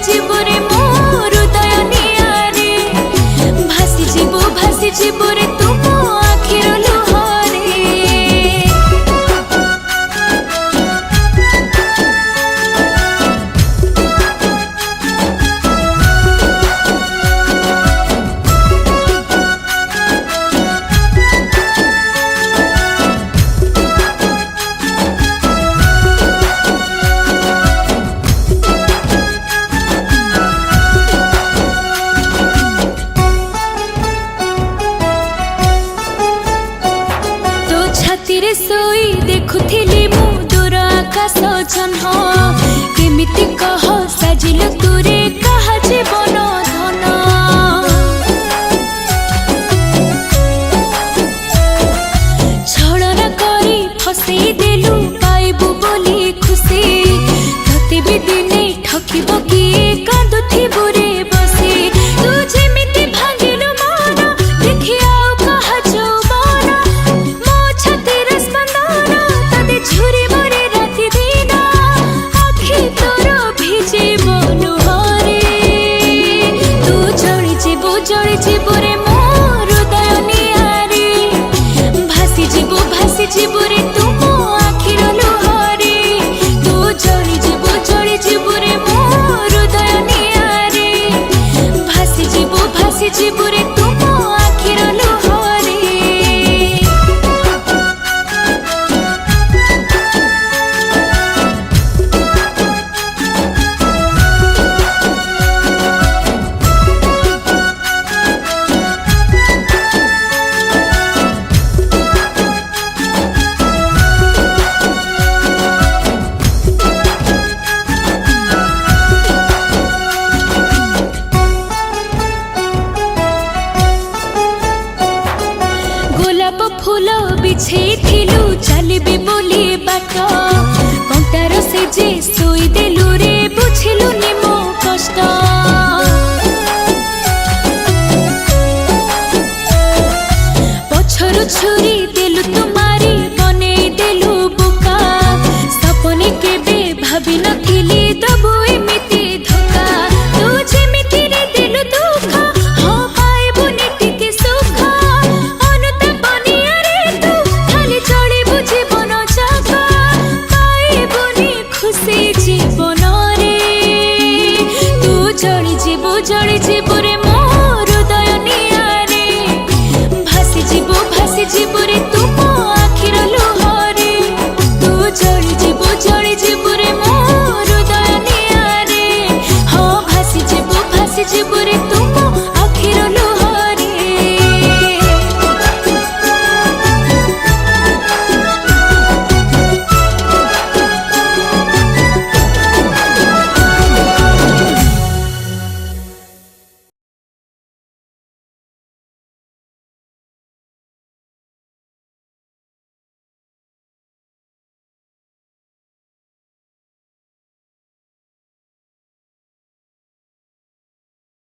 जीवो रे मो हृदय नियारे भासी जीवो रे तुम आखिर लुहरे। छातीरे सोई देखुथिली मु दूर आकाश जह्न केमिति कह साजिल तुरे कहा जीवन धन। छलना करी फसई देलु पाइबु बोली खुशी तते भी दिने ठकिब किए कांदुथिबु रे बसी। तू जेमिति भांगिलु मन देखि आउ कहा जौवन मो छातीर स्पंदन तते झुरी मोरे राति दिन आखि तोर भिजिब लुहरे। तू जळि जीवो रे मो हृदय नियारे भासी जीवो रे तुम आखिर लुहरे। तू जळि जीवो रे मो हृदय नियारे भासी जीवो रे तुम आखिर लुहरे। गोलाप फूल बिछेइथिलु चलिबी बोली बाट कंटार से जे सोई देलु रे बुझिलु नि मो कष्ट। पछरु छुरी देलु तुम्हारी बनेई देलु बुका सपने केबे भाबी नथिली दबु एमिति धोका। तू जेमिति रे देलु दुख हाँ पाइबुनि टिके सुख अनुताप नियारे तू खाली चलिबु जीवन जाक पाइबुनि खुशी जीवन रे। तू जळि जीवो रे मो हृदय नियारे भासी जीवो रे तुम